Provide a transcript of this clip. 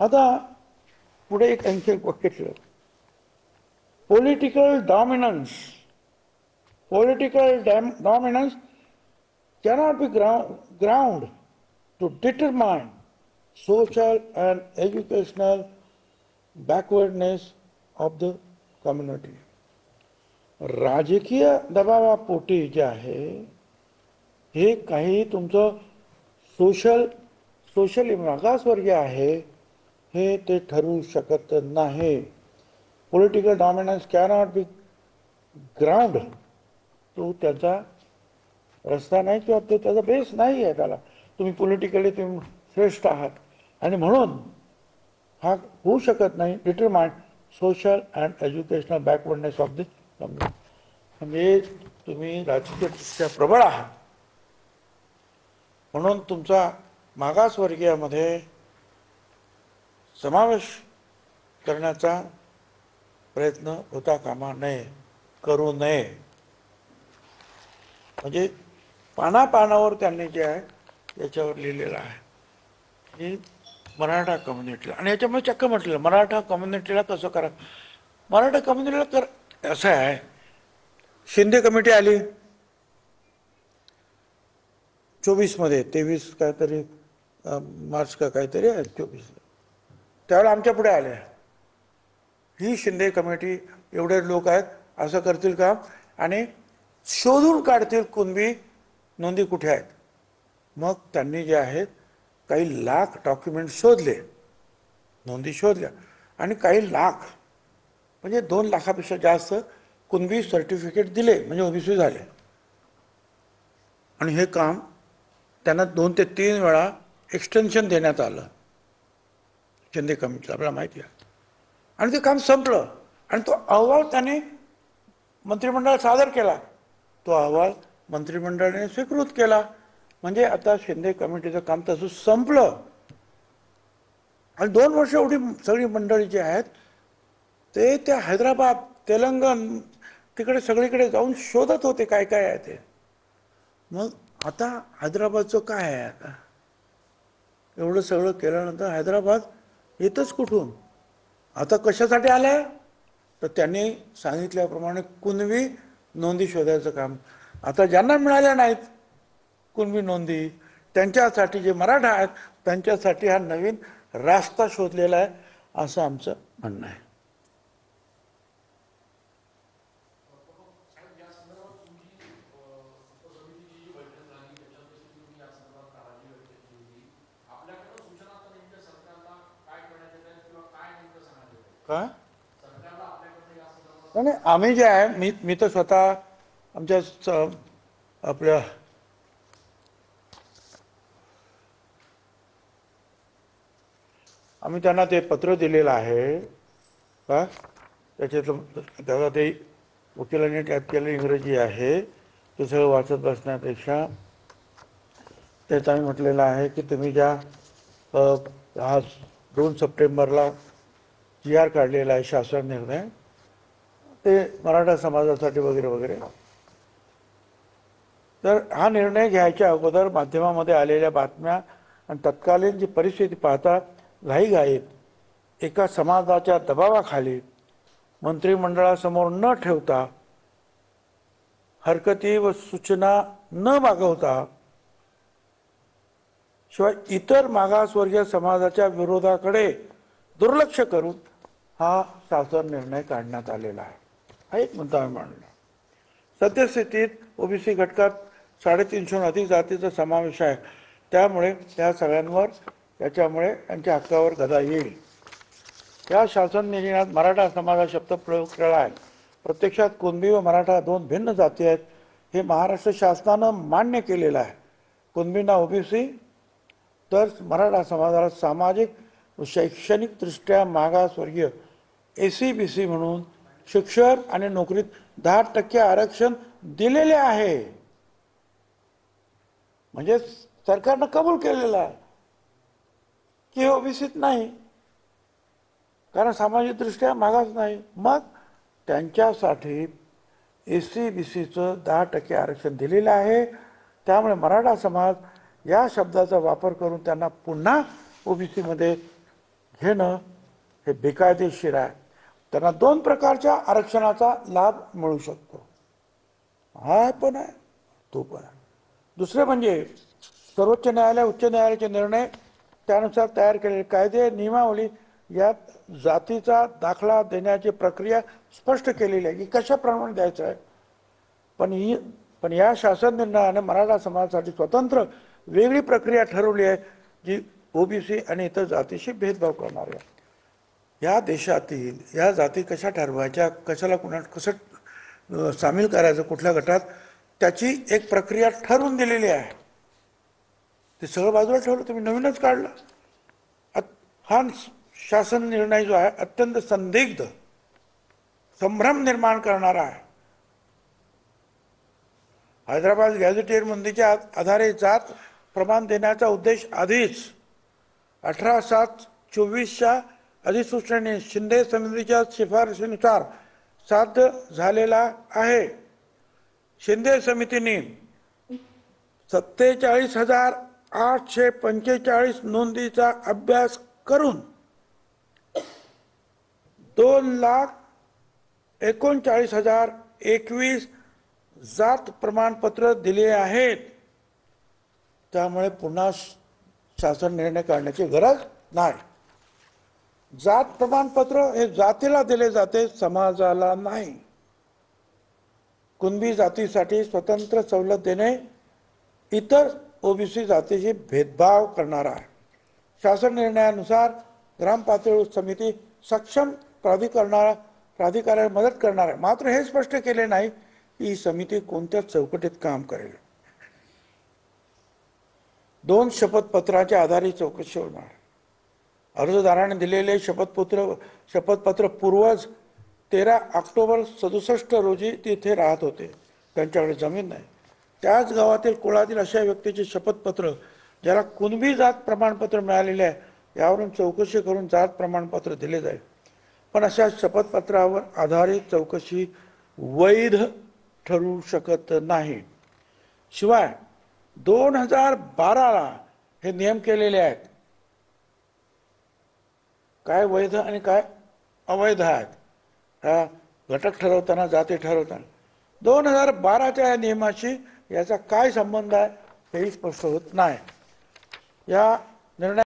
आता पुढे एक आणखी एक वाक्य ठेवलं, political dominance cannot be ground to determine social and educational backwardness of the community. राजकीय दबावापोटी जे आहे हे काही तुमचं सोशली मागासवर्गीय आहे हे ते ठरवू शकत नाही. Political dominance cannot be ground, तो त्याचा रस्ता नाही किंवा तो त्याचा बेस नाही आहे. त्याला तुम्ही पॉलिटिकली तुम्ही श्रेष्ठ आहात आणि म्हणून हा होऊ शकत नाही determine social and educational backwardness of the community. म्हणजे तुम्ही राजकीयदृष्ट्या प्रबळ आहात म्हणून तुमचा मागासवर्गीयामध्ये समावेश करण्याचा प्रयत्न होता कामा नये, करू नये. म्हणजे पानापानावर त्यांनी जे आहे याच्यावर लिहिलेलं आहे की मराठा कम्युनिटीला, आणि याच्यामध्ये चक्क म्हटलेलं मराठा कम्युनिटीला कसं करा. मराठा कम्युनिटीला कर असं आहे, शिंदे कमिटी आली 24 मध्ये, 23 काहीतरी मार्च का काहीतरी आहे 24, त्यावेळेला आमच्या पुढे आले ही शिंदे कमिटी एवढे लोक आहेत असं करतील का आणि शोधून काढतील कुणबी नोंदी कुठे आहेत. मग त्यांनी जे आहेत काही लाख डॉक्युमेंट शोधले, नोंदी शोधल्या आणि काही लाख म्हणजे 2 लाखापेक्षा जास्त कुणबी सर्टिफिकेट दिले म्हणजे ओबीसी झाले. आणि हे काम त्यांना 2 ते 3 वेळा एक्सटेन्शन देण्यात आलं शिंदे कमिटीला, आपल्याला माहिती आहे. आणि ते काम संपलं आणि तो अहवाल त्याने मंत्रिमंडळात सादर केला. तो अहवाल मंत्रिमंडळाने स्वीकृत केला. म्हणजे आता शिंदे कमिटीचं काम तसं संपलं. आणि 2 वर्ष एवढी सगळी मंडळी जी आहेत ते त्या हैदराबाद, तेलंगण तिकडे सगळीकडे जाऊन शोधत होते काय काय आहे ते. मग आता हैदराबादचं काय आहे, आता एवढं सगळं केल्यानंतर हैदराबाद येतच कुठून. आता कशासाठी आलं तर त्यांनी सांगितल्याप्रमाणे कुणबी नोंदी शोधायचं काम. आता ज्यांना मिळाल्या नाहीत कुणबी नोंदी त्यांच्यासाठी जे मराठा आहेत त्यांच्यासाठी हा नवीन रास्ता शोधलेला आहे असं आमचं म्हणणं आहे. काय नाही, आम्ही जे आहे मी तर स्वतः आमच्या आपल्या आम्ही त्यांना ते पत्र दिलेलं आहे का, त्याच्यातलं त्याला ते वकिलांनी टाईप केलेलं इंग्रजी आहे, ते सगळं वाचत बसण्यापेक्षा त्यात आम्ही म्हटलेलं आहे की तुम्ही ज्या आज 2 सप्टेंबरला GR काढलेला आहे शासन निर्णय, ते मराठा समाजासाठी वगैरे वगैरे, तर हा निर्णय घ्यायच्या अगोदर माध्यमामध्ये आलेल्या बातम्या आणि तत्कालीन जी परिस्थिती पाहता घाईघाईत एका समाजाच्या दबावाखाली मंत्रिमंडळासमोर न ठेवता, हरकती व सूचना न मागवता, शिवाय इतर मागासवर्गीय समाजाच्या विरोधाकडे दुर्लक्ष करून हा शासन निर्णय काढण्यात आलेला आहे. हा एक मुद्दा आम्ही मांडला. सद्यस्थितीत ओबीसी घटकात 350 अधिक जातीचा समावेश आहे, त्यामुळे त्या सगळ्यांवर त्याच्यामुळे त्यांच्या हक्कावर गदा येईल. या शासन निर्णयात मराठा समाजा शब्द प्रयोग केला आहे. प्रत्यक्षात कुणबी व मराठा 2 भिन्न जाती आहेत हे महाराष्ट्र शासनानं मान्य केलेलं आहे. कुणबींना ओबीसी तर मराठा समाजाला सामाजिक व शैक्षणिकदृष्ट्या मागासवर्गीय ACBC म्हणून शिक्षण आणि नोकरीत 10% आरक्षण दिलेले आहे. म्हणजे सरकारनं कबूल केलेलं आहे की ओबीसीत नाही, कारण सामाजिकदृष्ट्या मागास नाही. मग त्यांच्यासाठी ACBCचं 10% आरक्षण दिलेलं आहे. त्यामुळे मराठा समाज या शब्दाचा वापर करून त्यांना पुन्हा ओबीसीमध्ये घेणं हे बेकायदेशीर आहे. त्यांना 2 प्रकारच्या आरक्षणाचा लाभ मिळू शकतो. हा पण आहे, तो पण आहे. दुसरे म्हणजे सर्वोच्च न्यायालय, उच्च न्यायालयाचे निर्णय, त्यानुसार तयार केलेले कायदे, नियमावली यात जातीचा दाखला देण्याची प्रक्रिया स्पष्ट केलेली आहे की कशाप्रमाणे द्यायचं आहे. पण या शासन निर्णयाने मराठा समाजासाठी स्वतंत्र वेगळी प्रक्रिया ठरवली आहे, जी ओबीसी आणि इतर जातीशी भेदभाव करणार आहे. या देशातील या जाती कशा ठरवायच्या, कशाला कसं सामील करायचं कुठल्या गटात, त्याची एक प्रक्रिया ठरवून दिलेली आहे. ते सगळं बाजूला ठेवलं, तुम्ही नवीनच काढलं. हा शासन निर्णय जो आहे अत्यंत संदिग्ध, संभ्रम निर्माण करणारा आहे. हैदराबाद गॅझेटियर नोंदीच्या आधारे जात प्रमाण देण्याचा उद्देश आधीच 18/7/24च्या अधिसूचनेने शिंदे समितीच्या शिफारशीनुसार साध्य झालेला आहे. शिंदे समितीने 47,845 नोंदीचा अभ्यास करून 2,39,021 जात प्रमाणपत्र दिले आहेत. त्यामुळे पुन्हा शासन निर्णय काढण्याची गरज नाही. जात प्रमाणपत्र हे जातीला दिले जाते, समाजाला नाही. कुणबी जातीसाठी स्वतंत्र सवलत देणे इतर ओबीसी जातीशी भेदभाव करणार आहे. शासन निर्णयानुसार ग्राम पातळीवर समिती सक्षम प्राधिकाऱ्याला मदत करणार आहे. मात्र हे स्पष्ट केले नाही की ही समिती कोणत्या चौकटीत काम करेल. 2 शपथपत्राच्या आधारे चौकशी होणार. अर्जदाराने दिलेले शपथपत्र पूर्वज 13 ऑक्टोबर 67 रोजी तिथे राहत होते. त्यांच्याकडे जमीन नाही. त्याच गावातील कुळातील अशा व्यक्तीचे शपथपत्र ज्याला कुणबी जात प्रमाणपत्र मिळालेले आहे, यावरून चौकशी करून जात प्रमाणपत्र दिले जाईल. पण अशा शपथपत्रावर आधारित चौकशी वैध ठरू शकत नाही. शिवाय 2012ला हे नियम केलेले आहेत. काय वैध आणि काय अवैध आहेत, हा घटक ठरवताना, जाती ठरवताना 2012च्या या नियमाशी याचा काय संबंध आहे हेही स्पष्ट होत नाही. या निर्णय